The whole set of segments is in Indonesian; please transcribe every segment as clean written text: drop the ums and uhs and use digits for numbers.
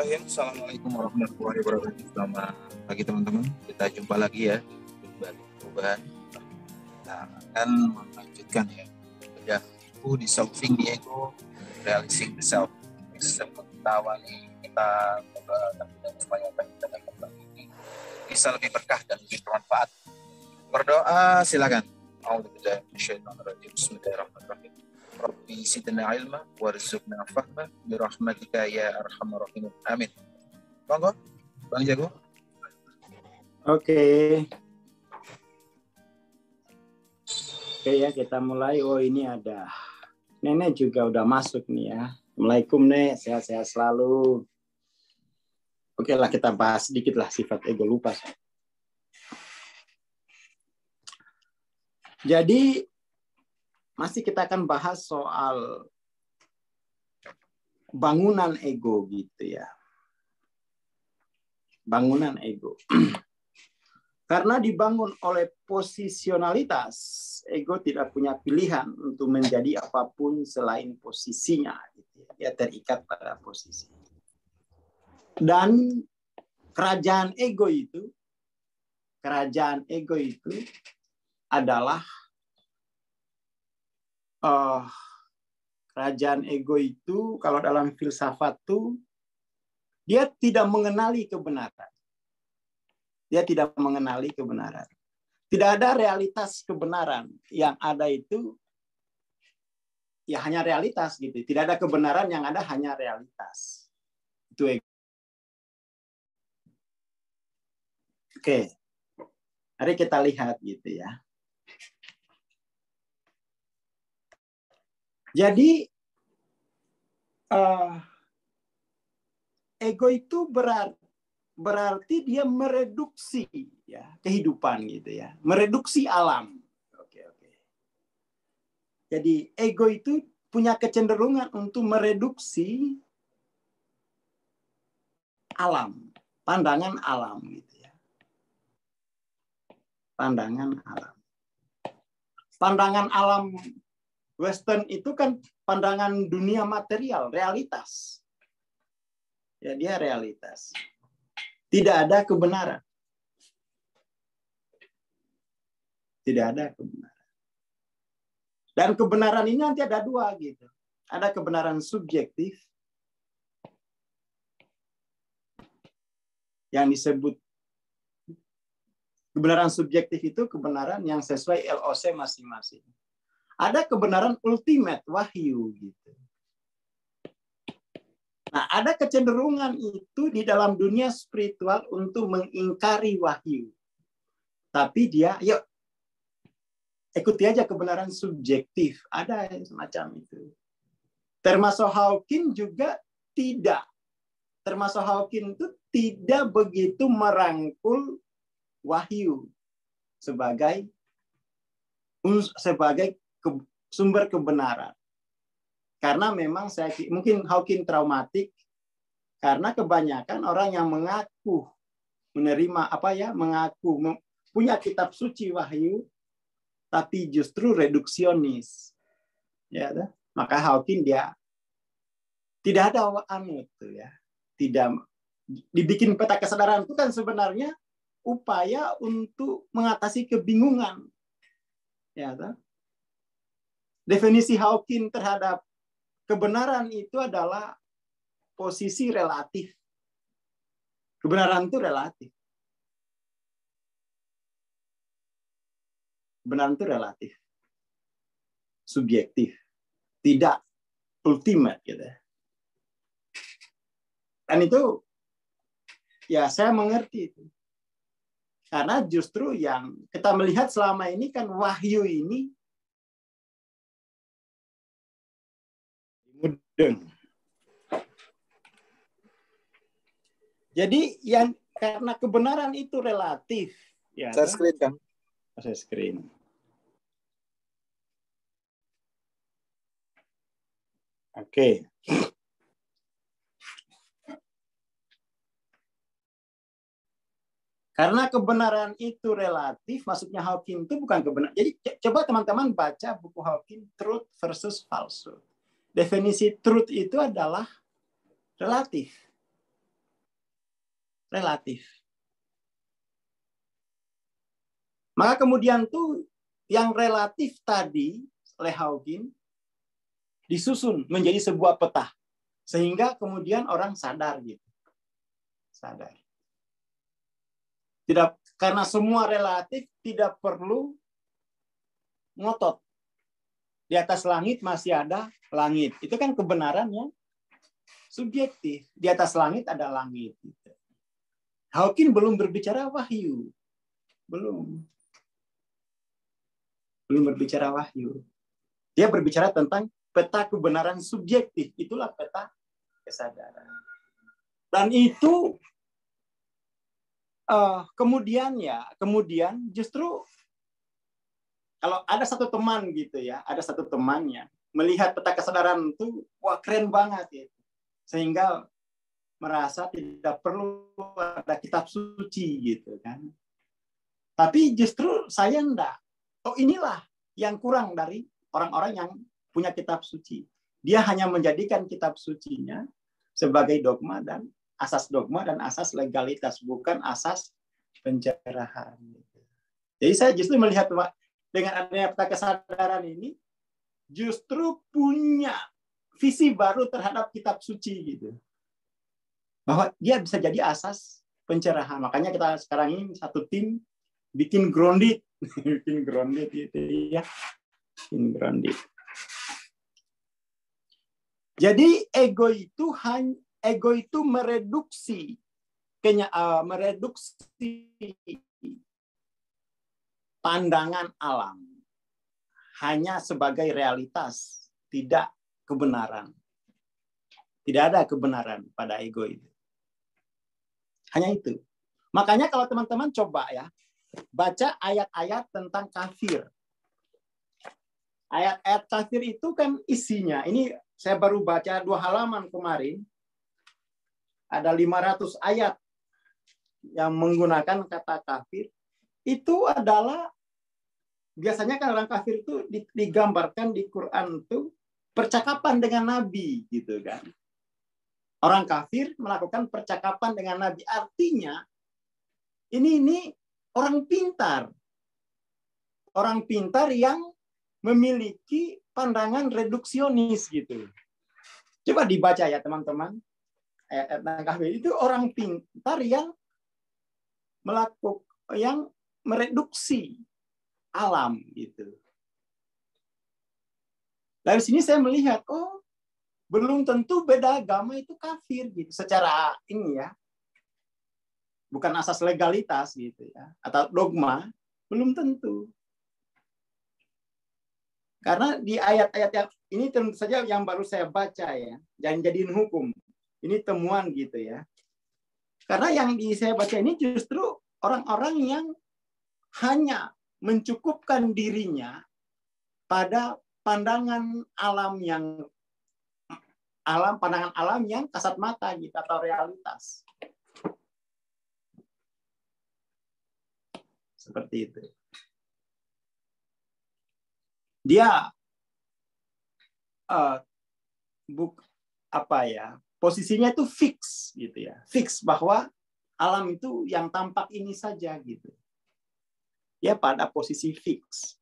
Bismillahirrahmanirrahim. Assalamualaikum warahmatullahi wabarakatuh. Selamat pagi teman-teman. Kita jumpa lagi ya di perubahan. Kita akan melanjutkan ya belajar itu di solving the ego, realizing the self. Sebelum kita awali, kita berdoa supaya kita dapat ini bisa lebih berkah dan lebih bermanfaat. Berdoa silakan. Bismillahirrahmanirrahim. Rabbi zidna ilma warzuqna fahma birahmatika ya arhamar rahimin. Amin. Monggo, Bang Jago. Oke ya, kita mulai. Oh, ini ada Nenek juga udah masuk nih ya. Assalamualaikum Nek, sehat-sehat selalu. Oke lah, kita bahas sedikit lah sifat ego, lupa saya. Jadi masih kita akan bahas soal bangunan ego gitu ya. Bangunan ego. Karena dibangun oleh posisionalitas, ego tidak punya pilihan untuk menjadi apapun selain posisinya. Gitu ya. Dia terikat pada posisi. Dan kerajaan ego itu adalah kerajaan ego itu kalau dalam filsafat tuh dia tidak mengenali kebenaran. Dia tidak mengenali kebenaran. Tidak ada realitas kebenaran. Yang ada itu ya hanya realitas gitu. Tidak ada kebenaran, yang ada hanya realitas. Itu ego. Oke. Mari kita lihat gitu ya. Jadi ego itu berarti dia mereduksi ya kehidupan gitu ya, mereduksi alam. Oke. Jadi ego itu punya kecenderungan untuk mereduksi alam, pandangan alam gitu ya. Pandangan alam Western itu kan pandangan dunia material, realitas. Ya, dia realitas. Tidak ada kebenaran. Tidak ada kebenaran. Dan kebenaran ini nanti ada dua gitu. Ada kebenaran subjektif yang disebut kebenaran subjektif itu kebenaran yang sesuai LOC masing-masing. Ada kebenaran ultimate, wahyu gitu. Nah, ada kecenderungan itu di dalam dunia spiritual untuk mengingkari wahyu. Tapi dia, yuk, ikuti aja kebenaran subjektif. Ada semacam itu. Termasuk Hawking juga tidak. Termasuk Hawking itu tidak begitu merangkul wahyu sebagai sumber kebenaran. Karena memang mungkin Hawking traumatik karena kebanyakan orang yang mengaku menerima mengaku punya kitab suci wahyu tapi justru reduksionis. Ya, maka Hawking dia tidak ada itu ya. Tidak dibikin peta kesadaran itu kan sebenarnya upaya untuk mengatasi kebingungan. Ya, definisi Hawking terhadap kebenaran itu adalah posisi relatif. Kebenaran itu relatif. Kebenaran itu relatif. Subjektif. Tidak ultimate gitu. Dan itu ya saya mengerti itu. Karena justru yang kita melihat selama ini kan wahyu ini mudeng. Jadi yang karena kebenaran itu relatif, ya. Share screen kan? Share screen. Oke. Karena kebenaran itu relatif, maksudnya Hawking itu bukan kebenaran. Jadi coba teman-teman baca buku Hawking, Truth versus Falsehood. Definisi truth itu adalah relatif. relatif. Maka kemudian tuh yang relatif tadi oleh Hawking disusun menjadi sebuah peta. Sehingga kemudian orang sadar gitu. Sadar. Tidak, karena semua relatif, tidak perlu ngotot. Di atas langit masih ada langit. Itu kan kebenarannya subjektif. Di atas langit ada langit. Hawking belum berbicara wahyu. Belum berbicara wahyu. Dia berbicara tentang peta kebenaran subjektif. Itulah peta kesadaran. Dan itu kemudian justru kalau ada satu teman gitu ya, ada satu temannya melihat peta kesadaran itu, wah keren banget ya. Sehingga merasa tidak perlu ada kitab suci gitu kan. Tapi justru saya enggak. Oh inilah yang kurang dari orang-orang yang punya kitab suci. Dia hanya menjadikan kitab sucinya sebagai dogma dan asas legalitas, bukan asas pencerahan. Jadi saya justru melihat dengan adanya peta kesadaran ini justru punya visi baru terhadap kitab suci gitu. Bahwa dia bisa jadi asas pencerahan. Makanya kita sekarang ini satu tim bikin grounded, bikin grounded gitu ya. Bikin grounded. Jadi ego itu mereduksi pandangan alam hanya sebagai realitas, tidak kebenaran. Tidak ada kebenaran pada ego itu. Hanya itu. Makanya kalau teman-teman coba ya, baca ayat-ayat tentang kafir. Ayat-ayat kafir itu kan isinya, ini saya baru baca 2 halaman kemarin, ada 500 ayat yang menggunakan kata kafir. Itu adalah biasanya kan orang kafir itu digambarkan di Quran itu percakapan dengan Nabi gitu kan. Orang kafir melakukan percakapan dengan Nabi, artinya ini orang pintar. Orang pintar yang memiliki pandangan reduksionis gitu. Coba dibaca ya teman-teman. Ayat tentang kafir itu orang pintar yang mereduksi alam gitu. Dari sini saya melihat, oh belum tentu beda agama itu kafir gitu. Secara ini ya, bukan asas legalitas gitu ya, atau dogma, belum tentu. Karena di ayat-ayat yang ini tentu saja yang baru saya baca ya, jangan jadiin hukum. Ini temuan gitu ya. Karena yang saya baca ini justru orang-orang yang hanya mencukupkan dirinya pada pandangan alam yang kasat mata gitu atau realitas. Seperti itu. Dia posisinya itu fix gitu ya. Fix bahwa alam itu yang tampak ini saja gitu. Ya pada posisi fix.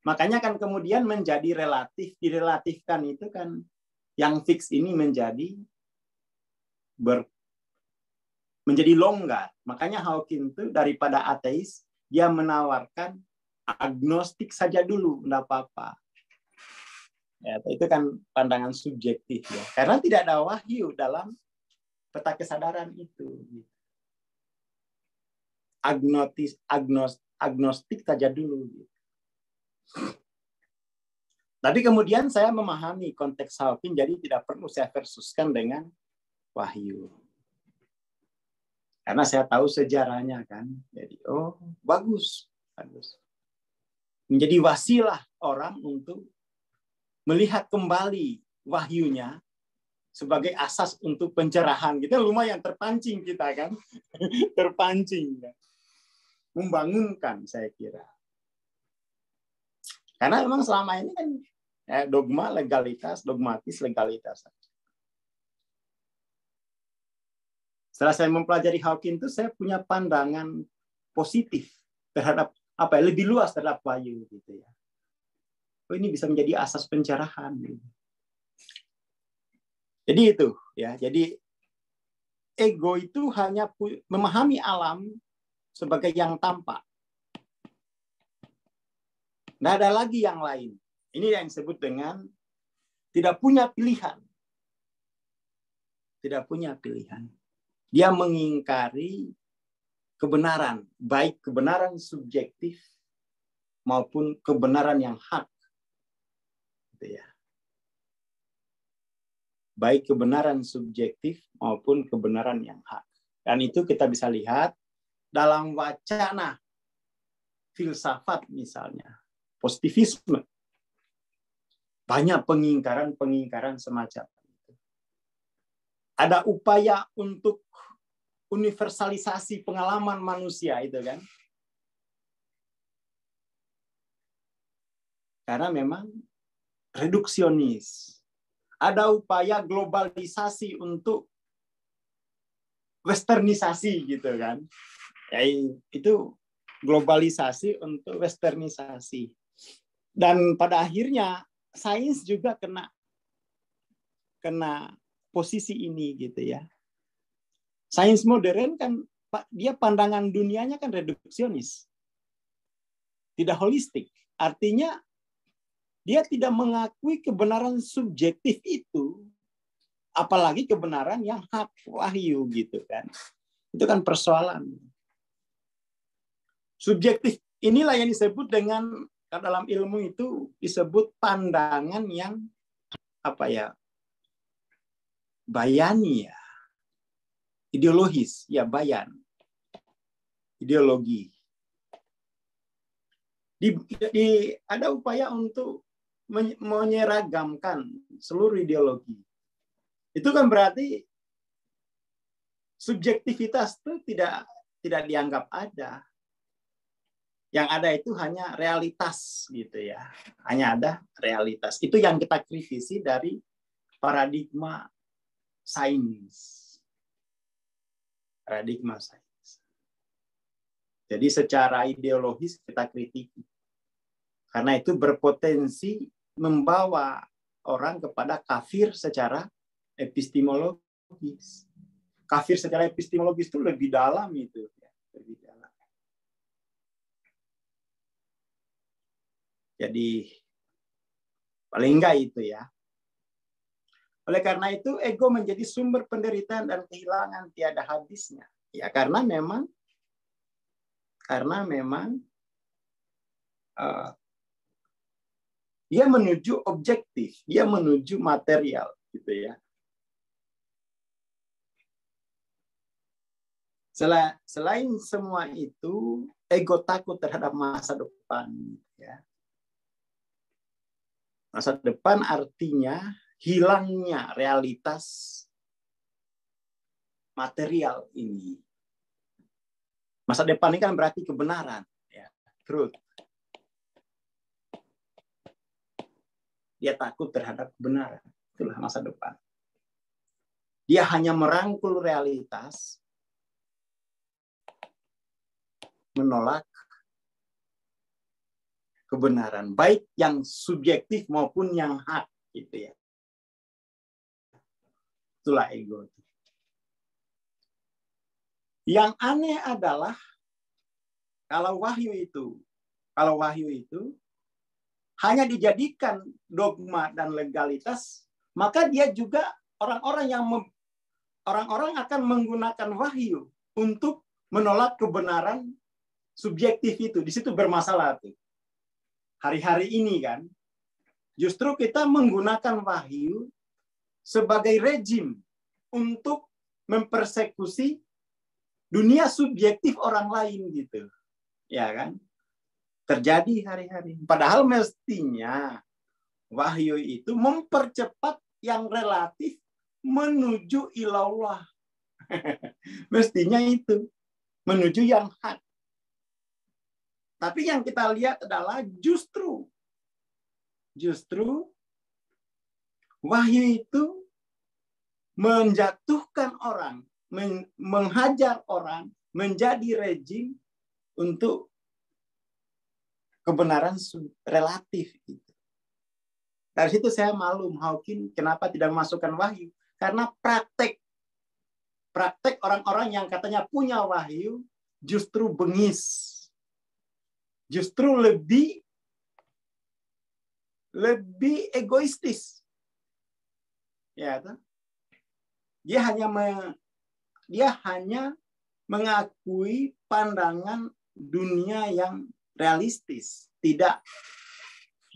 Makanya kan kemudian menjadi relatif, direlatifkan itu kan yang fix ini menjadi longgar. Makanya Hawking itu daripada ateis, dia menawarkan agnostik saja dulu, enggak apa-apa. Ya, itu kan pandangan subjektif ya. Karena tidak ada wahyu dalam peta kesadaran itu. Agnostik saja dulu. Tapi kemudian saya memahami konteks Hawking, jadi tidak perlu saya versuskan dengan wahyu. Karena saya tahu sejarahnya kan. Jadi, oh bagus. Menjadi wasilah orang untuk melihat kembali wahyunya sebagai asas untuk pencerahan. Kita lumayan terpancing kita kan. Terpancing. Membangunkan saya kira. Karena memang selama ini kan dogma legalitas, dogmatis legalitas. Setelah saya mempelajari Hawking itu, saya punya pandangan positif terhadap apa ya, lebih luas terhadap wahyu gitu ya. Oh, ini bisa menjadi asas pencerahan. Gitu. Jadi itu ya. Jadi ego itu hanya memahami alam sebagai yang tampak. Nggak ada lagi yang lain. Ini yang disebut dengan tidak punya pilihan. Tidak punya pilihan. Dia mengingkari kebenaran, baik kebenaran subjektif maupun kebenaran yang hak. Gitu ya. Baik kebenaran subjektif maupun kebenaran yang hak. Dan itu kita bisa lihat dalam wacana filsafat misalnya, positivisme. Banyak pengingkaran semacam itu. Ada upaya untuk universalisasi pengalaman manusia itu kan. Karena memang reduksionis. Ada upaya globalisasi untuk westernisasi gitu kan. Ya, itu globalisasi untuk westernisasi. Dan pada akhirnya sains juga kena posisi ini gitu ya. Sains modern kan dia pandangan dunianya kan reduksionis. Tidak holistik. Artinya dia tidak mengakui kebenaran subjektif itu, apalagi kebenaran yang hak wahyu gitu kan. Itu kan persoalan. Subjektif inilah yang disebut dengan dalam ilmu itu disebut pandangan yang apa ya? Bayani ya. Ideologis, ya bayan. Ideologi. Ada upaya untuk menyeragamkan seluruh ideologi. Itu kan berarti subjektivitas itu tidak dianggap ada. Yang ada itu hanya realitas gitu ya. Hanya ada realitas. Itu yang kita kritisi dari paradigma sains. Paradigma sains. Jadi secara ideologis kita kritiki. Karena itu berpotensi membawa orang kepada kafir secara epistemologis. Kafir secara epistemologis itu lebih dalam itu. Lebih dalam. Jadi paling enggak itu ya. Oleh karena itu ego menjadi sumber penderitaan dan kehilangan tiada habisnya. Ya karena memang dia menuju objektif, dia menuju material gitu ya. Selain semua itu, ego takut terhadap masa depan ya. Masa depan artinya hilangnya realitas material ini. Masa depan ini kan berarti kebenaran, ya, truth. Dia takut terhadap kebenaran, itulah masa depan. Dia hanya merangkul realitas, menolak kebenaran, baik yang subjektif maupun yang hak, gitu ya. Itulah ego. Yang aneh adalah kalau wahyu itu hanya dijadikan dogma dan legalitas, maka dia juga orang-orang akan menggunakan wahyu untuk menolak kebenaran subjektif itu. Di situ bermasalah tuh. Hari-hari ini kan, justru kita menggunakan wahyu sebagai rejim untuk mempersekusi dunia subjektif orang lain gitu. Ya kan? Terjadi hari-hari. Padahal mestinya wahyu itu mempercepat yang relatif menuju ilallah. Mestinya itu. Menuju yang hak. Tapi yang kita lihat adalah justru wahyu itu menjatuhkan orang, menghajar orang menjadi rejim untuk kebenaran relatif. Dari situ saya maklum Hawking kenapa tidak memasukkan wahyu. Karena praktek orang-orang yang katanya punya wahyu justru bengis. Justru lebih egoistis. Ya, dia hanya mengakui pandangan dunia yang realistis, tidak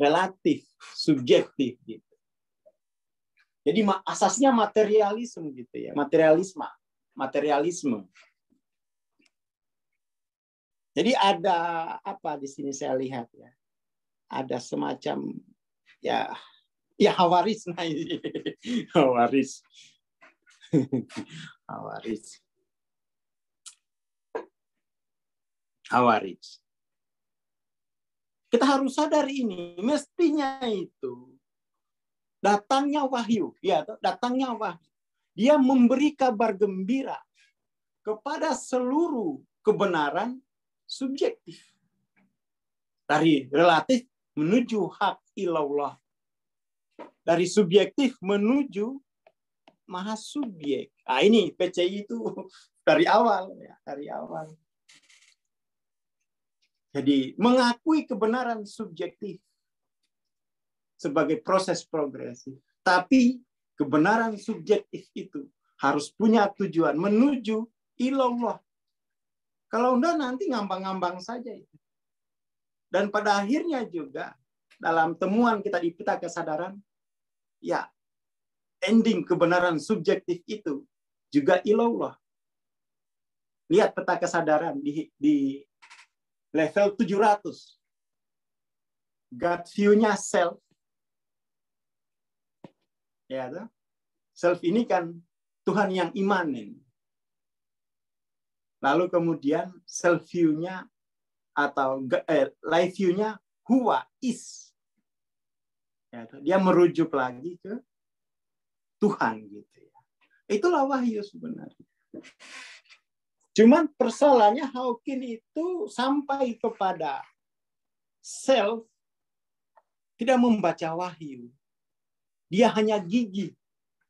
relatif, subjektif gitu. Jadi asasnya materialisme gitu ya, materialisme. Jadi ada apa di sini saya lihat ya. Ada semacam ya Hawaris. Hawaris. Kita harus sadar ini, mestinya itu datangnya wahyu, ya, datangnya wahyu. Dia memberi kabar gembira kepada seluruh kebenaran subjektif. Dari relatif menuju hak ilallah. Dari subjektif menuju maha subjek. Nah, ini PCI itu dari awal ya, dari awal. Jadi mengakui kebenaran subjektif sebagai proses progresif. Tapi kebenaran subjektif itu harus punya tujuan menuju ilallah. Kalau enggak nanti ngambang-ngambang saja itu. Dan pada akhirnya juga dalam temuan kita di peta kesadaran, ya ending kebenaran subjektif itu juga ilallah. Lihat peta kesadaran di level 700. God view-nya self. Ya, self ini kan Tuhan yang imanen. Lalu kemudian self view-nya atau life view-nya huwa is. Ya, dia merujuk lagi ke Tuhan gitu ya. Itulah wahyu sebenarnya. Cuman persoalannya Hawking itu sampai kepada self tidak membaca wahyu. Dia hanya gigih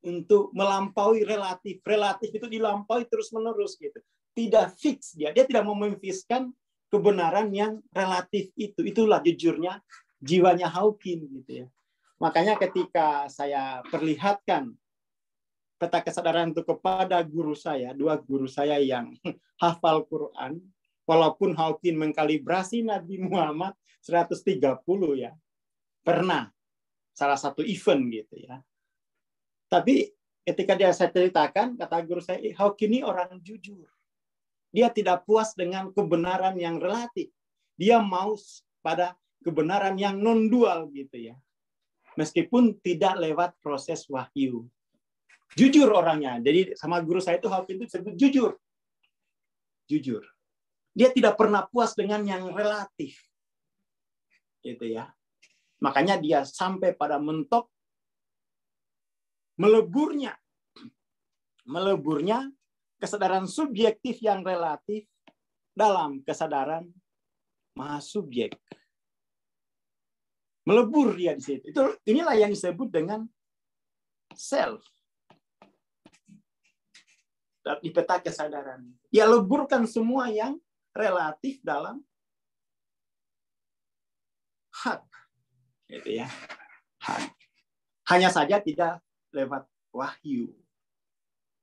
untuk melampaui relatif. Relatif itu dilampaui terus-menerus gitu. Tidak fix dia. Dia tidak mememfiskan kebenaran yang relatif itu. Itulah jujurnya jiwanya Hawking gitu ya. Makanya ketika saya perlihatkan peta kesadaran itu kepada guru saya, dua guru saya yang hafal Quran, walaupun Hawking mengkalibrasi Nabi Muhammad 130 ya. Pernah salah satu event gitu ya. Tapi ketika saya ceritakan, kata guru saya, Hawking ini orang jujur. Dia tidak puas dengan kebenaran yang relatif. Dia mau pada kebenaran yang non-dual gitu ya. Meskipun tidak lewat proses wahyu. Jujur orangnya. Jadi sama guru saya itu Hawking itu disebut jujur. Jujur. Dia tidak pernah puas dengan yang relatif. Gitu ya. Makanya dia sampai pada mentok meleburnya kesadaran subjektif yang relatif dalam kesadaran maha subjek. Melebur dia di situ. Inilah yang disebut dengan self. Di peta kesadaran. Dia leburkan semua yang relatif dalam hak. Gitu ya. Hak. Hanya saja tidak lewat wahyu.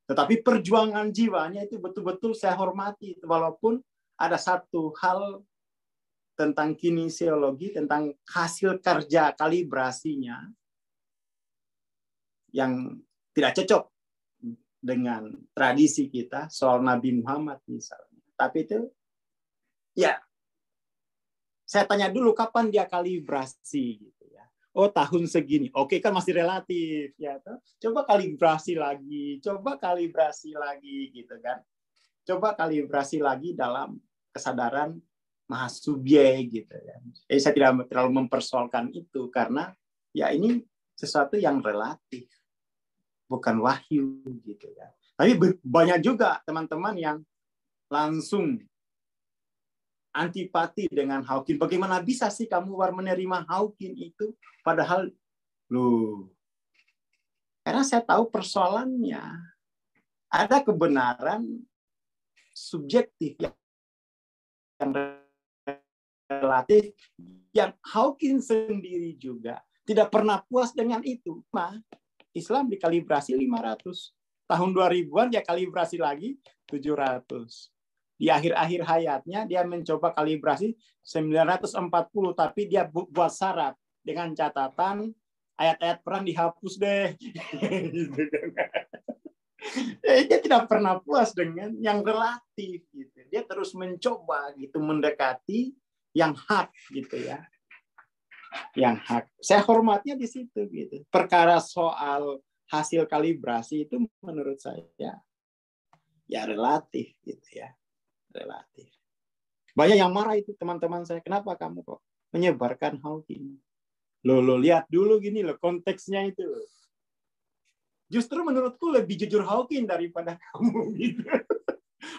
Tetapi perjuangan jiwanya itu betul-betul saya hormati. Walaupun ada satu hal tentang kinesiologi, tentang hasil kerja kalibrasinya yang tidak cocok dengan tradisi kita soal Nabi Muhammad misalnya. Tapi itu, ya, saya tanya dulu kapan dia kalibrasi gitu ya. Oh, tahun segini. Oke, kan masih relatif ya. Coba kalibrasi lagi gitu kan. Coba kalibrasi lagi dalam kesadaran maha subjek gitu ya. Saya tidak terlalu mempersoalkan itu karena ya ini sesuatu yang relatif, bukan wahyu gitu ya. Tapi banyak juga teman-teman yang langsung antipati dengan Hawking. Bagaimana bisa sih kamu menerima Hawking itu? Padahal, loh, karena saya tahu persoalannya. Ada kebenaran subjektif yang relatif, yang Hawking sendiri juga tidak pernah puas dengan itu. Nah, Islam dikalibrasi 500. Tahun 2000-an dia kalibrasi lagi 700. Di akhir-akhir hayatnya dia mencoba kalibrasi 940, tapi dia buat syarat dengan catatan ayat-ayat perang dihapus deh. Dia tidak pernah puas dengan yang relatif gitu. Dia terus mencoba gitu mendekati yang hak gitu ya. Yang hak. Saya hormatnya di situ gitu. Perkara soal hasil kalibrasi itu menurut saya ya relatif gitu ya. Relatif. Banyak yang marah itu teman-teman saya. Kenapa kamu kok menyebarkan Hawking? Lo lihat dulu gini loh konteksnya itu. Justru menurutku lebih jujur Hawking daripada kamu gitu.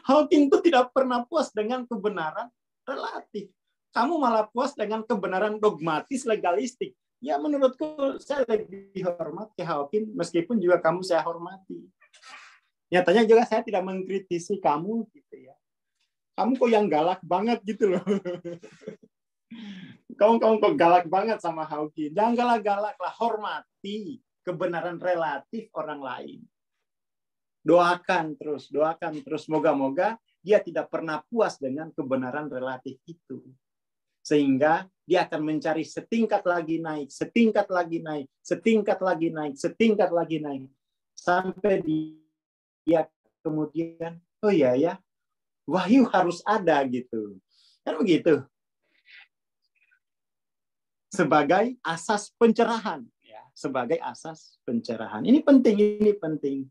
Hawking itu tidak pernah puas dengan kebenaran relatif. Kamu malah puas dengan kebenaran dogmatis legalistik. Ya menurutku saya lebih hormat ke Hawking meskipun juga kamu saya hormati. Nyatanya juga saya tidak mengkritisi kamu gitu ya. Kamu kok yang galak banget gitu loh. Kamu kok galak banget sama Hawking. Jangan galak-galak lah, hormati kebenaran relatif orang lain. Doakan terus. Moga-moga dia tidak pernah puas dengan kebenaran relatif itu. Sehingga dia akan mencari setingkat lagi naik. Sampai dia kemudian, oh iya ya, wahyu harus ada gitu. Kan begitu. Sebagai asas pencerahan. Sebagai asas pencerahan. Ini penting.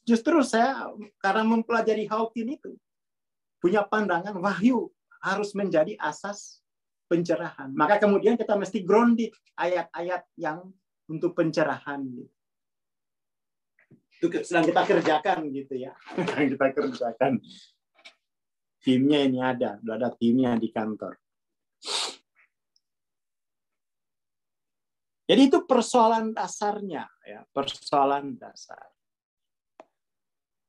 Justru saya karena mempelajari Hawking itu punya pandangan wahyu harus menjadi asas pencerahan. Maka kemudian kita mesti grounded ayat-ayat yang untuk pencerahan. Itu sedang kita kerjakan gitu ya. Kita kerjakan. Timnya ini ada, sudah ada timnya di kantor. Jadi itu persoalan dasarnya, ya, persoalan dasar.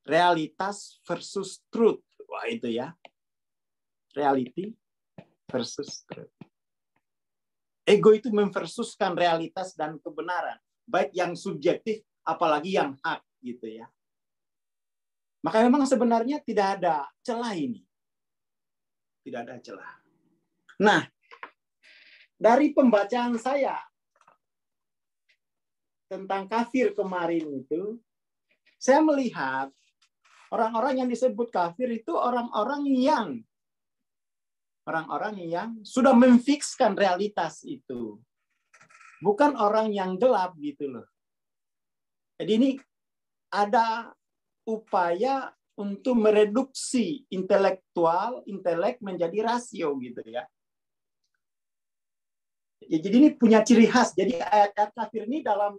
Realitas versus truth. Wah itu ya. Reality versus truth. Ego itu memversuskan realitas dan kebenaran. Baik yang subjektif, apalagi yang hak. Gitu ya. Maka memang sebenarnya tidak ada celah ini. Tidak ada celah. Nah, dari pembacaan saya tentang kafir kemarin itu, saya melihat orang-orang yang disebut kafir itu orang-orang yang sudah memfikskan realitas itu. Bukan orang yang gelap gitu loh. Jadi ini ada upaya untuk mereduksi intelek menjadi rasio gitu ya. Jadi ini punya ciri khas. Jadi ayat-ayat kafir ini dalam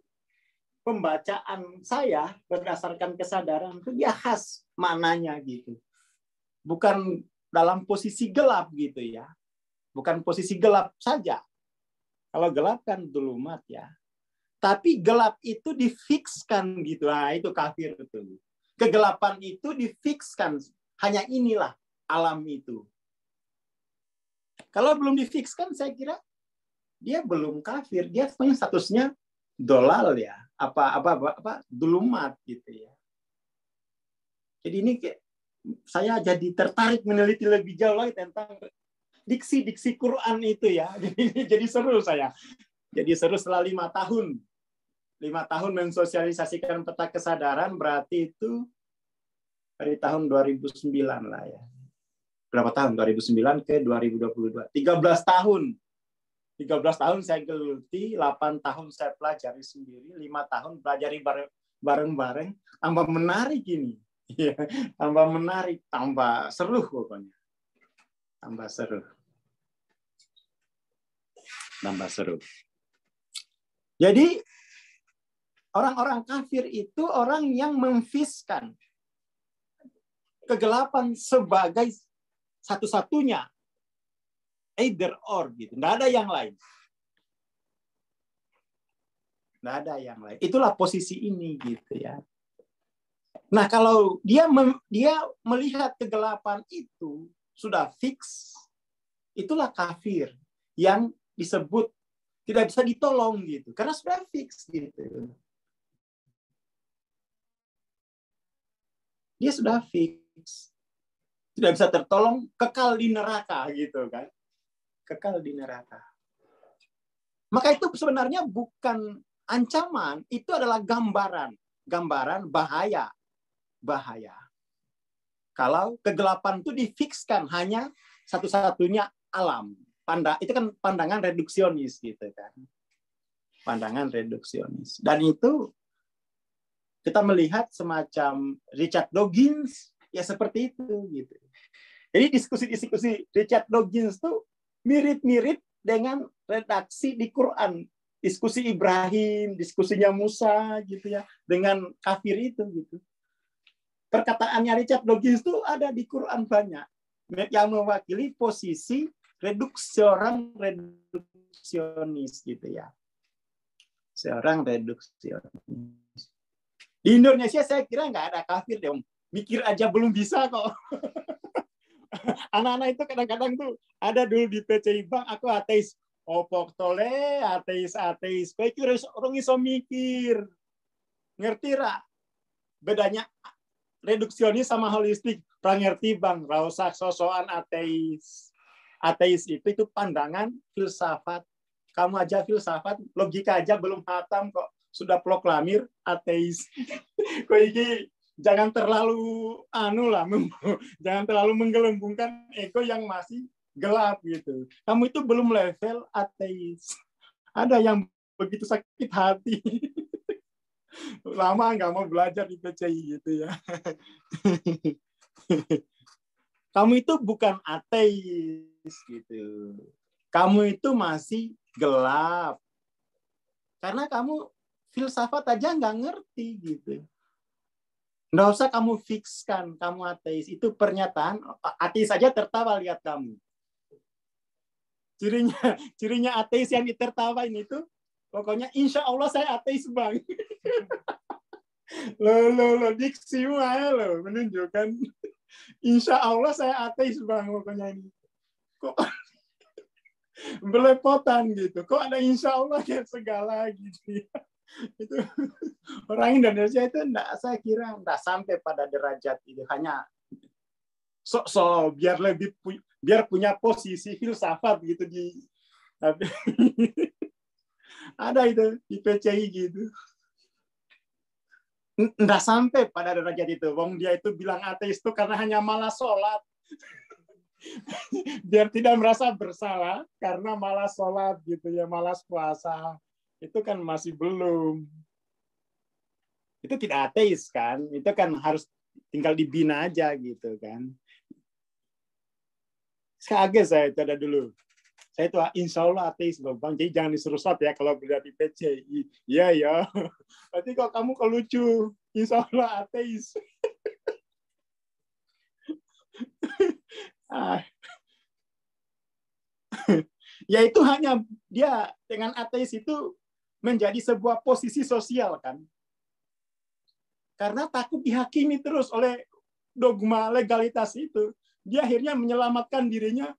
pembacaan saya berdasarkan kesadaran itu dia khas maknanya gitu. Bukan dalam posisi gelap gitu ya. Bukan posisi gelap saja. Kalau gelap kan dulumat ya. Tapi gelap itu difikskan gitu. Nah, itu kafir itu. Kegelapan itu difikskan. Hanya inilah alam itu. Kalau belum difikskan saya kira dia belum kafir. Dia statusnya dolal ya. Apa dulumat gitu ya. Jadi ini saya jadi tertarik meneliti lebih jauh lagi tentang diksi Quran itu ya. Jadi seru saya. Jadi seru setelah 5 tahun. 5 tahun mensosialisasikan peta kesadaran berarti itu dari tahun 2009 lah ya. Berapa tahun? 2009 ke 2022. 13 tahun. 13 tahun saya geluti, 8 tahun saya pelajari sendiri, 5 tahun pelajari bareng-bareng, tambah menarik ini. Tambah menarik, tambah seru pokoknya. Tambah seru. Jadi Orang-orang kafir itu orang yang memfiskan kegelapan sebagai satu-satunya, either or gitu. Nggak ada yang lain. Nggak ada yang lain. Itulah posisi ini gitu ya. Nah, kalau dia melihat kegelapan itu sudah fix, itulah kafir yang disebut tidak bisa ditolong gitu, karena sudah fix gitu. Dia sudah fix, tidak bisa tertolong, kekal di neraka gitu kan, kekal di neraka. Maka itu sebenarnya bukan ancaman, itu adalah gambaran bahaya. Kalau kegelapan itu difikskan hanya satu-satunya alam. Itu kan pandangan reduksionis gitu kan. Pandangan reduksionis. Dan itu kita melihat semacam Richard Dawkins ya seperti itu gitu. Jadi diskusi-diskusi Richard Dawkins itu mirip-mirip dengan redaksi di Quran. Diskusi Ibrahim, diskusinya Musa gitu ya, dengan kafir itu gitu. Perkataannya Richard Dawkins itu ada di Quran banyak yang mewakili posisi seorang reduksionis gitu ya. Seorang reduksionis. Di Indonesia saya kira nggak ada kafir dong. Mikir aja belum bisa kok. Anak-anak itu kadang-kadang tuh ada dulu di PCI Bank, aku ateis. Opok tole, ateis. Pikir orang iso mikir. Ngerti ra? Bedanya reduksionis sama holistik. Prangerti Bang, ra usah sosokan ateis. Ateis itu pandangan filsafat. Kamu aja filsafat, logika aja belum hatam kok. Sudah proklamir ateis. Kok ini jangan terlalu jangan terlalu menggelembungkan ego yang masih gelap gitu. Kamu itu belum level ateis. Ada yang begitu sakit hati. Lama nggak mau belajar di PCI gitu ya. Kamu itu bukan ateis gitu. Kamu itu masih gelap. Karena kamu filsafat aja nggak ngerti gitu. Nggak usah kamu fikskan kamu ateis. Itu pernyataan ateis saja tertawa lihat kamu. Cirinya ateis yang ditertawain itu pokoknya insya Allah saya ateis Bang. Lo diksimu aja lo menunjukkan insya Allah saya ateis Bang pokoknya ini. Kok belepotan gitu. Kok ada insya Allah kayak segala gitu ya. Itu orang Indonesia itu saya kira enggak sampai pada derajat itu, hanya biar punya posisi filsafat gitu di ada itu di PCI gitu. Enggak sampai pada derajat itu. Wong dia itu bilang ateis itu karena hanya malas sholat. Biar tidak merasa bersalah karena malas sholat gitu ya, malas puasa. Itu kan masih belum. Itu tidak ateis kan, itu kan harus tinggal dibina aja gitu kan. Kaget saya itu ada dulu. Saya itu insya Allah ateis loh Bang, jadi jangan disuruh sholat ya kalau belajar di PCI. Iya ya. Berarti kok kamu lucu, insya Allah ateis. Ya itu hanya dia dengan ateis itu menjadi sebuah posisi sosial kan. Karena takut dihakimi terus oleh dogma legalitas itu. Dia akhirnya menyelamatkan dirinya.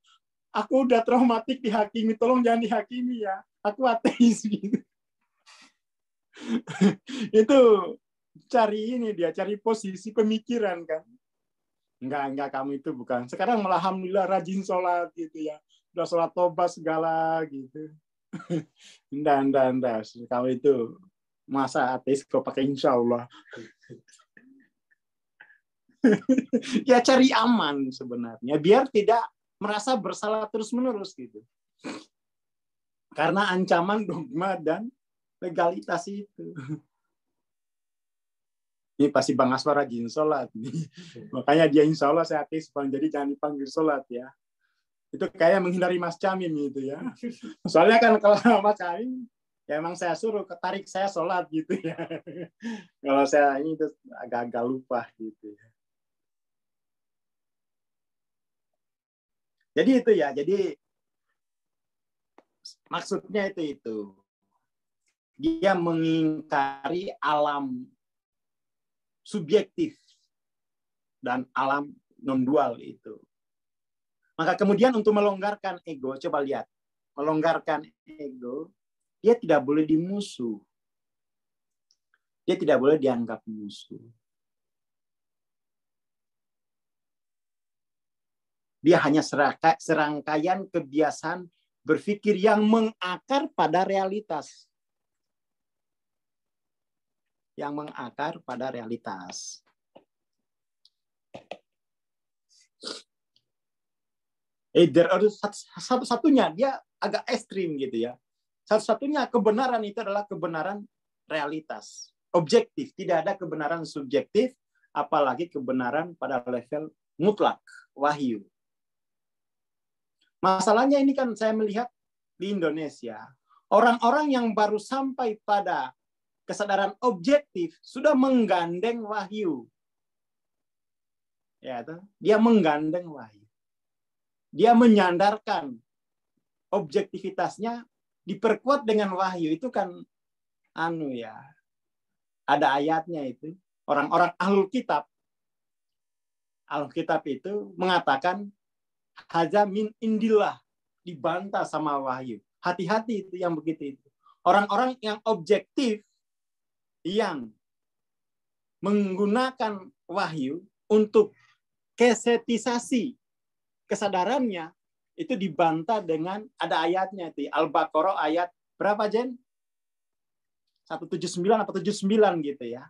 Aku udah traumatik dihakimi, tolong jangan dihakimi ya. Aku ateis gitu. Itu cari posisi pemikiran kan. Enggak kamu itu bukan. Sekarang malah alhamdulillah rajin sholat gitu ya. Udah sholat tobat segala gitu. Enggak. Kamu itu masa ateis kok pakai insya Allah. Ya cari aman sebenarnya. Biar tidak merasa bersalah terus-menerus gitu. Karena ancaman dogma dan legalitas itu. Ini pasti Bang Aswar rajin sholat. Makanya dia insya Allah saya ateis Bang. Jadi jangan dipanggil sholat ya. Itu kayak menghindari Mas Camim gitu ya. Soalnya kan kalau Mas Camim Ya emang saya suruh ketarik saya sholat gitu ya. Kalau saya ini tuh agak-agak lupa gitu ya. Jadi itu ya. Jadi maksudnya itu. Dia mengingkari alam subjektif dan alam non dual itu. Maka kemudian untuk melonggarkan ego, coba lihat, melonggarkan ego, dia tidak boleh dimusuh. Dia tidak boleh dianggap musuh. Dia hanya serangkaian kebiasaan berpikir yang mengakar pada realitas. Yang mengakar pada realitas. Satu-satunya dia agak ekstrim gitu ya. Satu-satunya kebenaran itu adalah kebenaran realitas, objektif. Tidak ada kebenaran subjektif, apalagi kebenaran pada level mutlak, wahyu. Masalahnya ini kan saya melihat di Indonesia, orang-orang yang baru sampai pada kesadaran objektif sudah menggandeng wahyu. Ya, dia menggandeng wahyu. Dia menyandarkan objektivitasnya diperkuat dengan wahyu. Itu kan ada ayatnya itu. Orang-orang ahlul kitab itu mengatakan haza min indillah, dibantah sama wahyu. Hati-hati itu yang begitu itu. Orang-orang yang objektif yang menggunakan wahyu untuk kesetisasi kesadarannya itu dibantah dengan ada ayatnya itu Al-Baqarah ayat berapa Jen? 179 atau 79 gitu ya.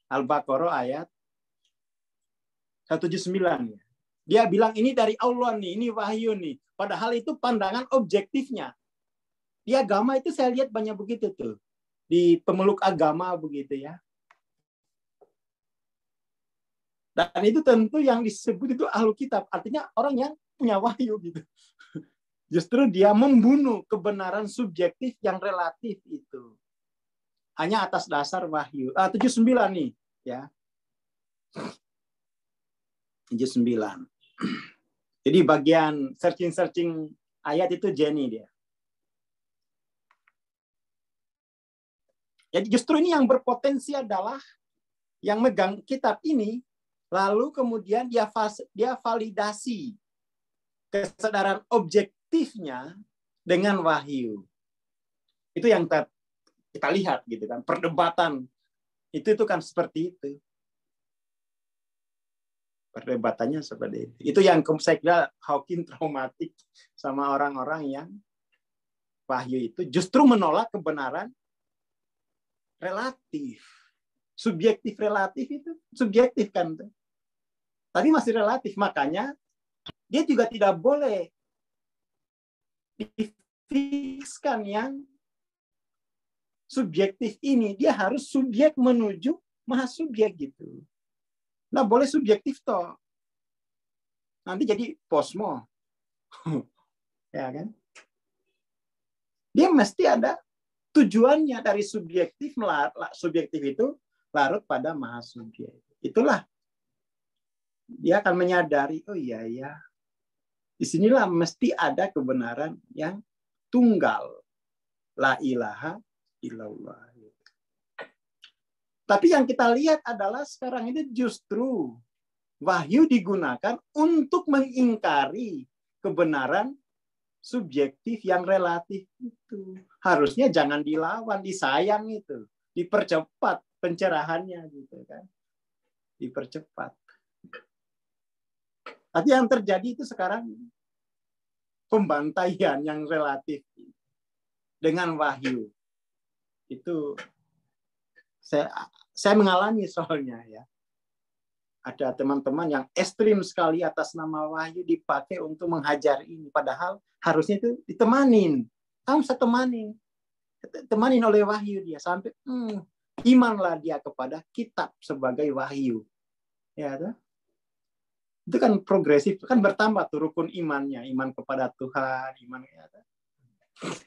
Al-Baqarah ayat 179 ya. Dia bilang ini dari Allah nih, ini wahyu nih. Padahal itu pandangan objektifnya. Di agama itu saya lihat banyak begitu tuh. Di pemeluk agama begitu ya. Dan itu tentu yang disebut itu ahlu kitab. Artinya orang yang punya wahyu gitu. Justru dia membunuh kebenaran subjektif yang relatif itu. Hanya atas dasar wahyu. 79 nih. Ya. 79. Jadi bagian searching ayat itu Jenny dia. Jadi justru ini yang berpotensi adalah yang megang kitab ini, lalu kemudian dia validasi kesadaran objektifnya dengan wahyu. Itu yang kita lihat gitu kan, perdebatan itu kan seperti itu. Perdebatannya seperti itu. Itu yang saya kira Hawking traumatik sama orang-orang yang wahyu itu justru menolak kebenaran relatif. Subjektif relatif itu subjektif kan. Tapi masih relatif. Makanya dia juga tidak boleh difikskan yang subjektif ini. Dia harus subjek menuju mahasubjek gitu. Nah, boleh subjektif toh. Nanti jadi posmo. Ya kan? Dia mesti ada tujuannya dari subjektif itu larut pada mahasubjek. Itulah dia akan menyadari, oh iya ya. Disinilah mesti ada kebenaran yang tunggal. La ilaha illallah. Tapi yang kita lihat adalah sekarang ini justru wahyu digunakan untuk mengingkari kebenaran subjektif yang relatif itu. Harusnya jangan dilawan, disayang itu. Dipercepat pencerahannya gitu kan. Dipercepat. Tapi yang terjadi itu sekarang pembantaian yang relatif dengan wahyu. Itu saya mengalami soalnya ya. Ada teman-teman yang ekstrim sekali atas nama wahyu dipakai untuk menghajar ini. Padahal harusnya itu ditemanin. Kamu bisa temanin oleh wahyu dia. Sampai imanlah dia kepada kitab sebagai wahyu. Ya, itu kan progresif. Kan bertambah tuh rukun imannya. Iman kepada Tuhan. Iman. Ya,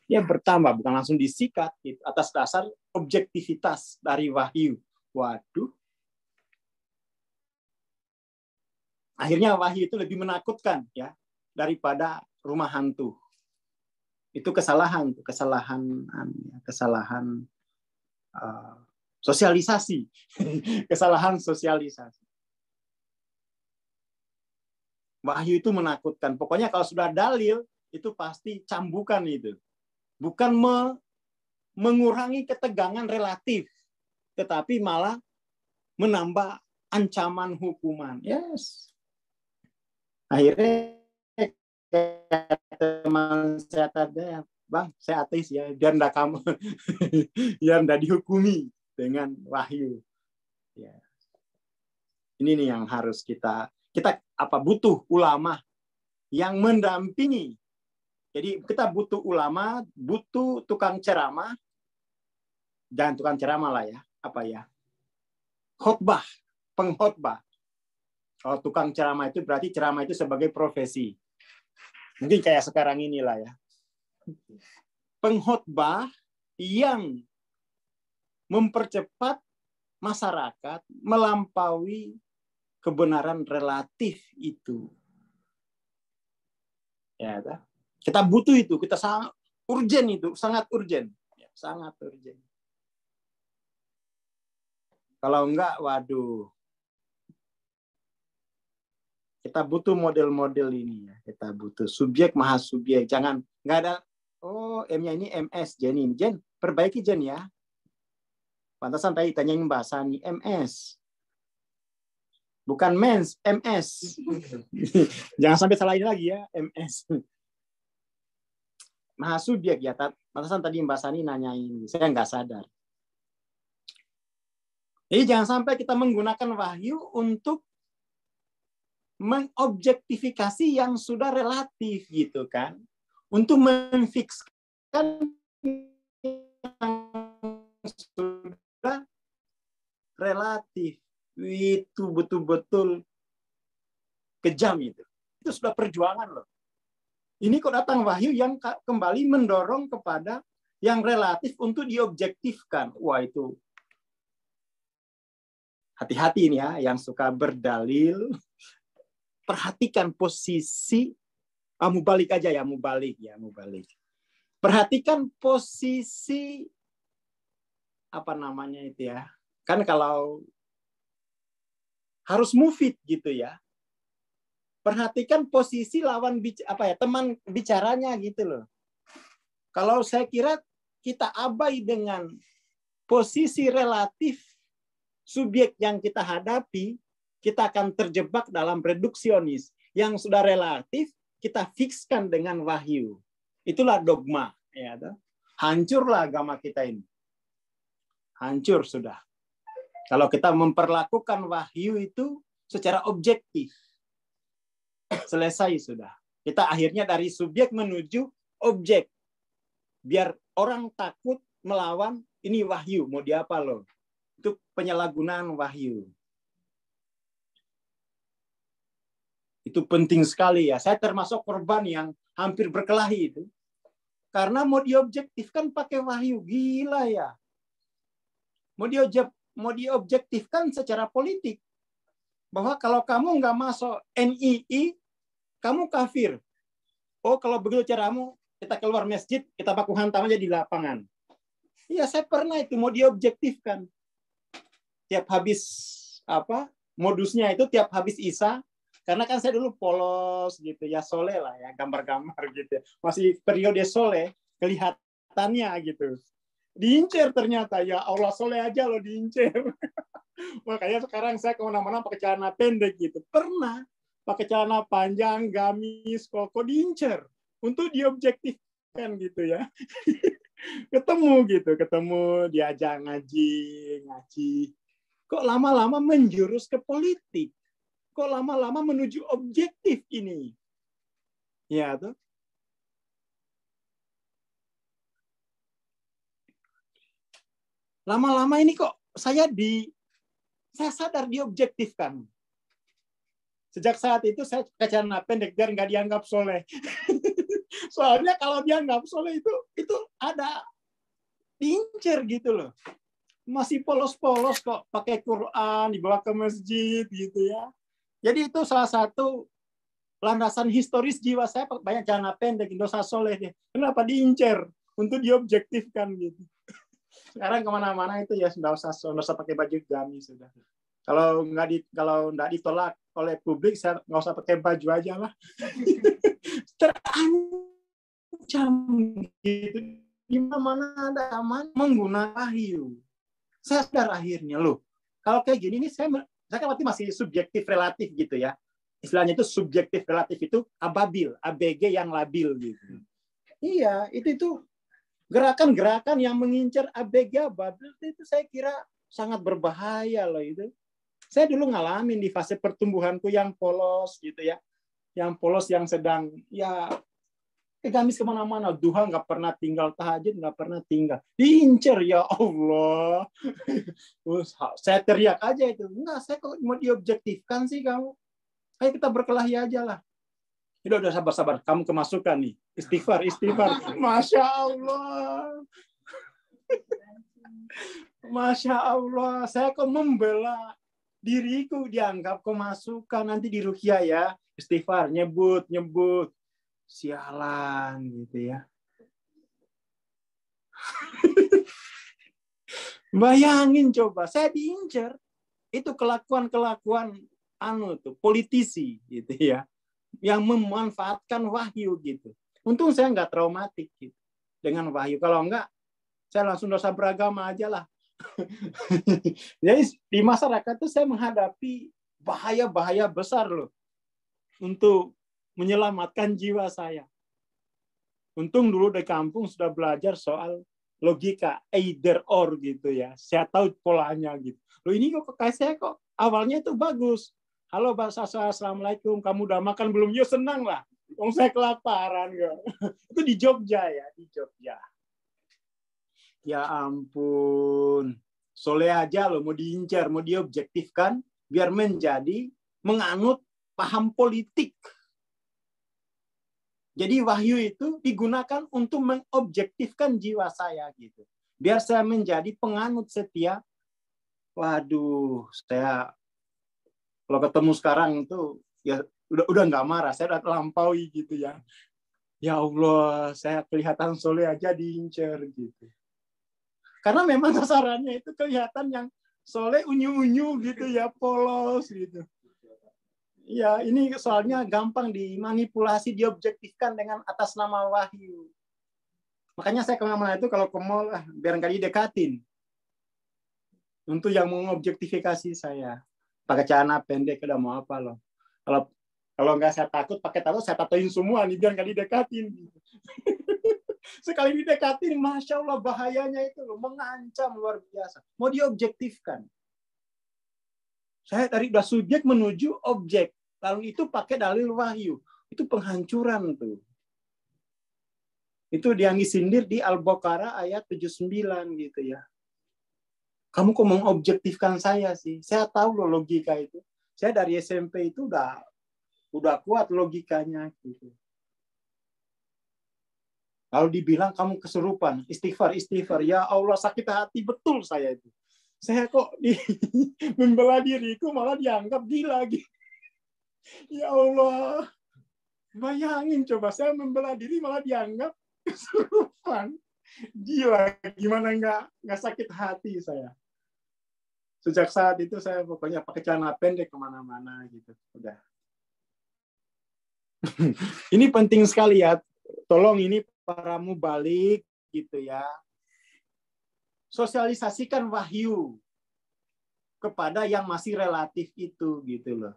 Dia bertambah, bukan langsung disikat gitu, atas dasar objektivitas dari wahyu. Waduh. Akhirnya wahyu itu lebih menakutkan ya daripada rumah hantu. Itu kesalahan sosialisasi, kesalahan sosialisasi. Wahyu itu menakutkan. Pokoknya kalau sudah dalil itu pasti cambukan itu. Bukan mengurangi ketegangan relatif, tetapi malah menambah ancaman hukuman. Yes. Akhirnya teman saya tadi, Bang, saya ateis ya, biar enggak kamu, biar enggak dihukumi dengan wahyu. Ya. Ini nih yang harus kita butuh ulama yang mendampingi. Jadi kita butuh ulama, butuh tukang ceramah, dan tukang ceramah lah ya, khotbah, pengkhotbah. Kalau tukang ceramah itu berarti ceramah itu sebagai profesi. Mungkin kayak sekarang inilah ya. Pengkhotbah yang mempercepat masyarakat melampaui kebenaran relatif itu. Ya, kita butuh itu, kita sangat urgen itu, sangat urgen. Ya, sangat urgen. Kalau enggak, waduh. Kita butuh model-model ini ya. Kita butuh subjek mahasubjek. Jangan enggak ada M-nya ini MS Jenny. Jen, perbaiki Jen ya. Pantasan tadi tanyain Mbak Sani MS. Bukan mens, MS. Jangan sampai salah ini lagi ya, MS. Mahasubjek ya. Pantasan tadi Mbak Sani nanyain. Saya nggak sadar. Jadi jangan sampai kita menggunakan wahyu untuk mengobjektifikasi yang sudah relatif gitu kan, untuk memfikskan yang sudah relatif. Itu betul-betul kejam itu sudah perjuangan loh. Ini kok datang wahyu yang kembali mendorong kepada yang relatif untuk diobjektifkan. Wah, itu hati-hati ini ya yang suka berdalil. Perhatikan posisi, mubalik aja ya, mubalik. Perhatikan posisi apa namanya itu ya. Kan kalau harus mufid gitu ya. Perhatikan posisi lawan teman bicaranya gitu loh. Kalau saya kira kita abai dengan posisi relatif subjek yang kita hadapi, kita akan terjebak dalam reduksionis. Yang sudah relatif, kita fikskan dengan wahyu. Itulah dogma. Ya, hancurlah agama kita ini. Hancur sudah. Kalau kita memperlakukan wahyu itu secara objektif. Selesai sudah. Kita akhirnya dari subjek menuju objek. Biar orang takut melawan, ini wahyu. Mau diapa loh? Itu penyalahgunaan wahyu. Itu penting sekali ya. Saya termasuk korban yang hampir berkelahi itu. Karena mau diobjektifkan pakai wahyu. Gila ya. Mau diobjektifkan secara politik. Bahwa kalau kamu nggak masuk NII, kamu kafir. Oh, kalau begitu caramu, kita keluar masjid, kita baku hantam aja di lapangan. Iya, saya pernah itu mau diobjektifkan. Tiap habis modusnya itu tiap habis Isya. Karena kan saya dulu polos gitu ya, soleh lah ya, gambar-gambar gitu. Masih periode soleh, kelihatannya gitu. Diincer ternyata, ya Allah soleh aja loh diincer. Makanya sekarang saya kemana-mana pakai celana pendek gitu. Pernah pakai celana panjang, gamis, koko diincer. Untuk diobjektifkan gitu ya. Ketemu diajak ngaji. Kok lama-lama menjurus ke politik? Kok lama-lama menuju objektif ini? Ya, tuh. Lama-lama ini kok saya sadar diobjektifkan. Sejak saat itu saya pakai celana pendek biar nggak dianggap soleh. Soalnya kalau dia nggak soleh itu ada diincer gitu loh. Masih polos-polos kok, pakai Quran, dibawa ke masjid gitu ya. Jadi itu salah satu landasan historis jiwa saya, banyak celana pendek, dosa soleh deh. Kenapa diincer? Untuk diobjektifkan gitu. Sekarang kemana-mana itu ya sudah usah pakai baju gamis sudah. Kalau nggak ditolak oleh publik, saya nggak usah pakai baju aja lah. Terancam gitu. Di mana ada aman menggunakan wahyu. Saya sadar akhirnya loh. Kalau kayak gini nih saya kan masih subjektif relatif gitu ya. Istilahnya itu subjektif relatif itu ababil, ABG yang labil gitu. Iya, itu gerakan-gerakan yang mengincar ABG ababil itu saya kira sangat berbahaya loh itu. Saya dulu ngalamin di fase pertumbuhanku yang polos gitu ya. Yang polos yang sedang ya gamis kemana-mana, duha nggak pernah tinggal, tahajud nggak pernah tinggal, diincer ya Allah. Terus saya teriak aja itu, enggak, saya kok mau diobjektifkan sih kamu, ayo kita berkelahi aja lah. Udah sabar, kamu kemasukan nih, istighfar, masya Allah, masya Allah, saya kok membela diriku dianggap kemasukan, nanti diruqyah ya, istighfar, nyebut, sialan gitu ya. Bayangin coba, saya diincar. Itu kelakuan politisi gitu ya. Yang memanfaatkan wahyu gitu. Untung saya nggak traumatik gitu dengan wahyu. Kalau enggak, saya langsung dosa beragama aja lah. Jadi di masyarakat itu saya menghadapi bahaya-bahaya besar loh untuk menyelamatkan jiwa saya. Untung dulu di kampung sudah belajar soal logika either or gitu ya. Saya tahu polanya gitu. Loh ini kok saya kok awalnya itu bagus. Halo Pak Sasa, Assalamualaikum. Kamu udah makan belum? Ya senang lah. Saya kelaparan. Ya. Itu di Jogja ya, di Jogja. Ya ampun. Soleh aja loh mau diincar, mau diobjektifkan biar menjadi menganut paham politik. Jadi wahyu itu digunakan untuk mengobjektifkan jiwa saya gitu. Biar saya menjadi penganut setia. Waduh, saya kalau ketemu sekarang itu ya udah nggak marah, saya udah lampaui gitu ya. Ya Allah, saya kelihatan soleh aja diincar gitu. Karena memang sasarannya itu kelihatan yang soleh unyu-unyu gitu ya, polos gitu. Ya, ini soalnya gampang dimanipulasi, diobjektifkan dengan atas nama wahyu. Makanya saya kemana-mana itu kalau ke mall, biar nggak didekatin. Untuk yang mengobjektifikasi saya. Pakai celana pendek, udah mau apa loh. Kalau nggak saya takut, pakai tato, saya tatoin semua nih, biar nggak didekatin. Sekali didekatin, Masya Allah, bahayanya itu loh, mengancam luar biasa. Mau diobjektifkan. Saya dari udah subjek menuju objek. Lalu itu pakai dalil wahyu. Itu penghancuran tuh. Itu yang disindir di Al-Baqarah ayat 79 gitu ya. Kamu kok mengobjektifkan saya sih? Saya tahu loh logika itu. Saya dari SMP itu udah kuat logikanya gitu. Lalu dibilang kamu kesurupan, istighfar. Ya Allah, sakit hati betul saya itu. Saya kok membela diriku malah dianggap gila gitu. Ya Allah, bayangin coba saya membela diri malah dianggap kesurupan. Gila, gimana nggak sakit hati saya. Sejak saat itu saya pokoknya pakai celana pendek kemana-mana gitu. Udah. Ini penting sekali ya. Tolong ini para mubalik gitu ya. Sosialisasikan wahyu kepada yang masih relatif itu gitu loh.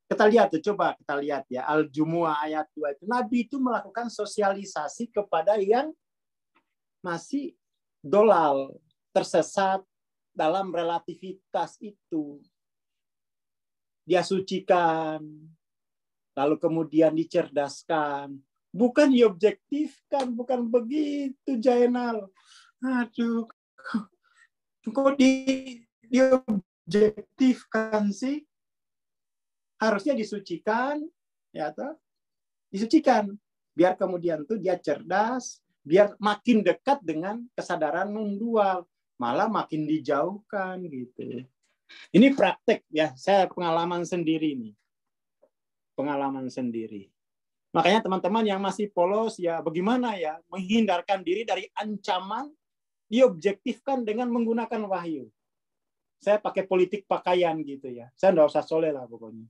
Kita lihat tuh, coba kita lihat ya, Al-Jumu'ah ayat 2 itu. Nabi itu melakukan sosialisasi kepada yang masih dolal, tersesat dalam relativitas itu. Dia sucikan, lalu kemudian dicerdaskan. Bukan diobjektifkan, bukan begitu, Jainal. Aduh, kok diobjektifkan sih? Harusnya disucikan, ya toh, disucikan. Biar kemudian tuh dia cerdas, biar makin dekat dengan kesadaran non-dual, malah makin dijauhkan gitu. Ini praktek ya, saya pengalaman sendiri nih. Pengalaman sendiri. Makanya teman-teman yang masih polos ya bagaimana ya menghindarkan diri dari ancaman diobjektifkan dengan menggunakan wahyu. Saya pakai politik pakaian gitu ya. Saya nggak usah soleh lah pokoknya.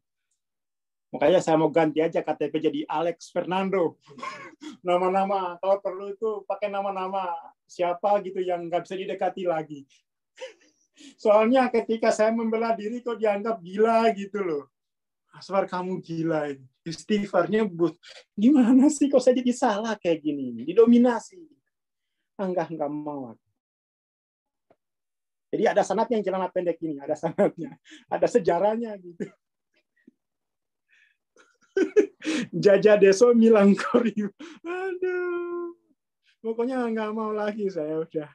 Makanya saya mau ganti aja KTP jadi Alex Fernando. Nama-nama, kalau perlu itu pakai nama-nama siapa gitu yang nggak bisa didekati lagi. Soalnya ketika saya membela diri kok dianggap gila gitu loh. Aswar kamu gila ini. Istighfarnya gimana sih kok saya jadi salah kayak gini. Didominasi. Enggak mau. Jadi ada sanatnya yang celana pendek ini. Ada sanatnya. Ada sejarahnya gitu. Jaja Deso Milang Koryu. Aduh. Pokoknya nggak mau lagi saya udah.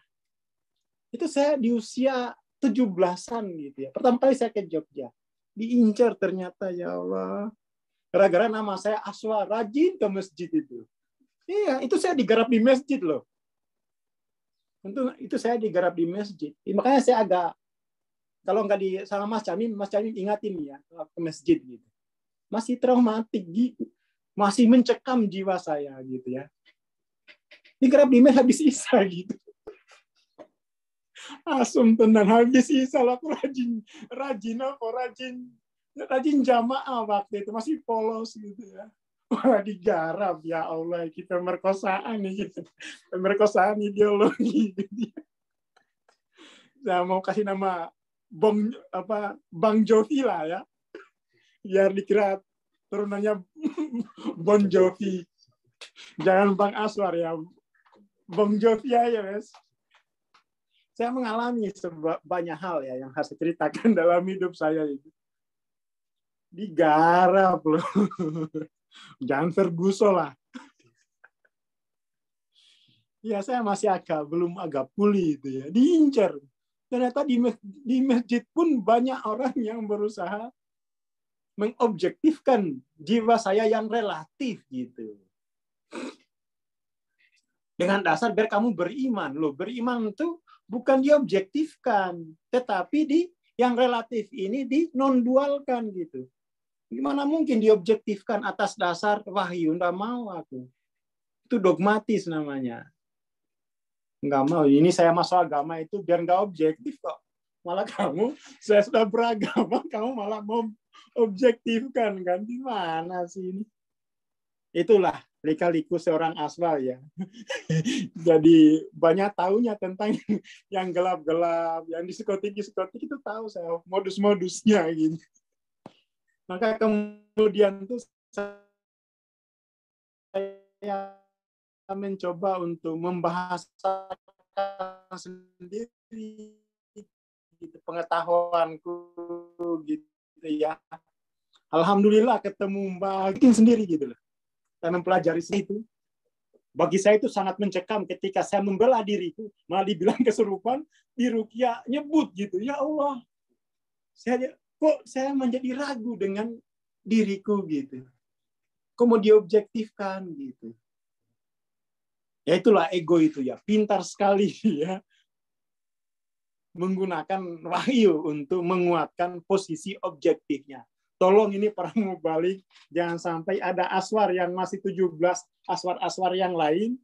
Itu saya di usia 17-an gitu ya. Pertama kali saya ke Jogja. Diincar ternyata ya Allah. Gara-gara nama saya Aswar, rajin ke masjid itu. Iya, itu saya digarap di masjid loh. Itu saya digarap di masjid. Makanya saya agak kalau nggak sama Mas Camin ingatin ya ke masjid gitu. Masih traumatik gitu. Masih mencekam jiwa saya gitu ya. Digarap di masjid habis Isya gitu. Asum tenan habis Isya aku rajin jamaah waktu itu masih polos gitu ya. Wah digarap ya Allah kita pemerkosaan nih gitu. Pemerkosaan ideologi gitu. Saya mau kasih nama Bang Jovi lah ya. Biar dikira turunannya Bon Jovi. Jangan Bang Aswar ya. Bang Jovi aja, Mas. Saya mengalami banyak hal ya yang harus saya ceritakan dalam hidup saya itu. Digarap loh. Jangan Ferguson lah. Ya saya masih belum agak pulih itu ya. Diincar. Ternyata di masjid pun banyak orang yang berusaha mengobjektifkan jiwa saya yang relatif gitu. Dengan dasar biar kamu beriman loh. Beriman itu bukan diobjektifkan, tetapi yang relatif ini di-non-dualkan gitu. Gimana mungkin diobjektifkan atas dasar wahyu? Nggak mau aku. Itu dogmatis namanya. Nggak mau. Ini saya masuk agama itu biar nggak objektif kok. Malah saya sudah beragama, kamu malah mau objektifkan kan? Gimana sih ini? Itulah lika-liku seorang Aswar ya. Jadi banyak tahunya tentang yang gelap-gelap, yang diskotik itu tahu saya modus-modusnya gitu. Maka kemudian tuh saya mencoba untuk membahasakan sendiri gitu, pengetahuanku gitu ya. Alhamdulillah ketemu Mbak bikin sendiri gitu loh. Saya mempelajari itu. Bagi saya itu sangat mencekam ketika saya membela diriku, malah dibilang kesurupan, di ruqyah nyebut gitu. Ya Allah, saya menjadi ragu dengan diriku gitu. Kok mau diobjektifkan gitu. Ya itulah ego itu ya, pintar sekali ya. Menggunakan wahyu untuk menguatkan posisi objektifnya. Tolong ini para mubalik, jangan sampai ada aswar yang masih 17, aswar-aswar yang lain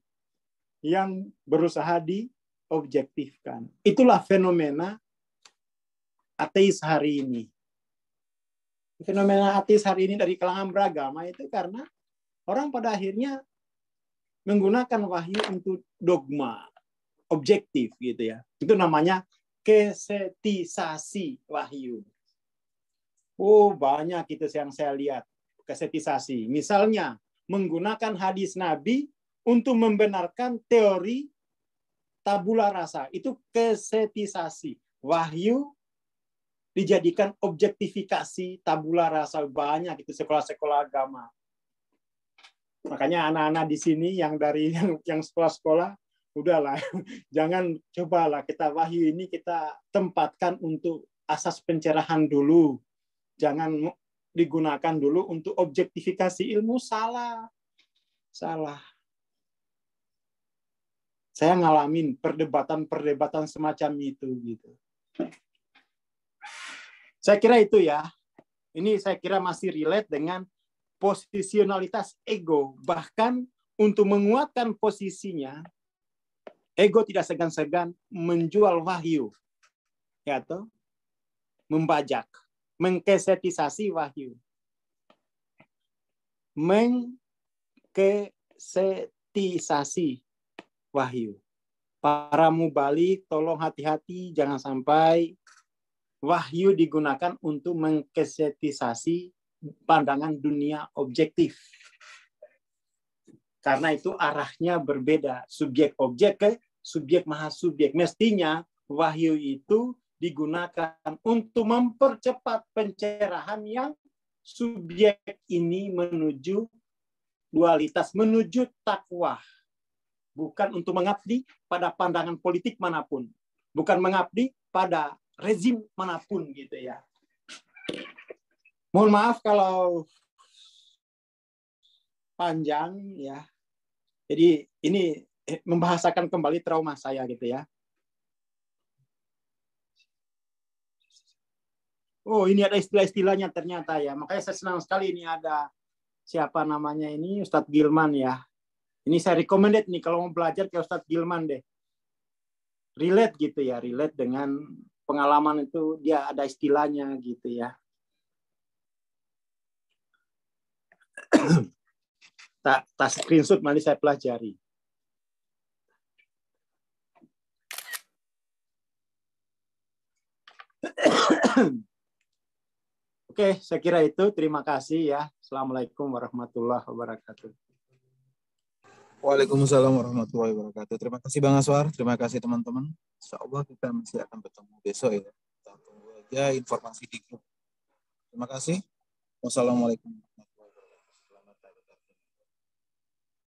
yang berusaha diobjektifkan. Itulah fenomena ateis hari ini. Fenomena ateis hari ini dari kalangan beragama itu karena orang pada akhirnya menggunakan wahyu untuk dogma, objektif gitu ya. Itu namanya kesetisasi wahyu. Oh, banyak itu yang saya lihat kesetisasi. Misalnya menggunakan hadis Nabi untuk membenarkan teori tabula rasa. Itu kesetisasi. Wahyu dijadikan objektifikasi tabula rasa. Banyak itu sekolah-sekolah agama. Makanya anak-anak di sini yang dari yang sekolah-sekolah, udahlah, jangan cobalah kita wahyu ini kita tempatkan untuk asas pencerahan dulu. Jangan digunakan dulu untuk objektifikasi ilmu, salah. Salah. Saya ngalamin perdebatan-perdebatan semacam itu gitu. Saya kira itu ya. Ini saya kira masih relate dengan posisionalitas ego. Bahkan untuk menguatkan posisinya, ego tidak segan-segan menjual wahyu. Ya toh? Membajak, mengkesetisasi wahyu. Mengkesetisasi wahyu. Para mubalik, tolong hati-hati, jangan sampai wahyu digunakan untuk mengkesetisasi pandangan dunia objektif. Karena itu arahnya berbeda. Subjek objek ke subjek mahasubjek. Mestinya wahyu itu digunakan untuk mempercepat pencerahan yang subjek ini menuju dualitas, menuju takwa. Bukan untuk mengabdi pada pandangan politik manapun. Bukan mengabdi pada rezim manapun gitu ya. Mohon maaf kalau panjang ya. Jadi ini membahasakan kembali trauma saya gitu ya. Oh, ini ada istilah-istilahnya ternyata ya. Makanya saya senang sekali ini ada siapa namanya ini Ustadz Gilman ya. Ini saya recommended nih kalau mau belajar ke Ustadz Gilman deh. Relate gitu ya, relate dengan pengalaman itu dia ada istilahnya gitu ya. Tak screenshot nanti saya pelajari. Oke, saya kira itu. Terima kasih ya. Assalamualaikum warahmatullahi wabarakatuh. Waalaikumsalam warahmatullahi wabarakatuh. Terima kasih Bang Aswar, terima kasih teman-teman. Insya Allah kita masih akan bertemu besok ya. Kita tunggu aja informasi di grup. Terima kasih. Wassalamualaikum.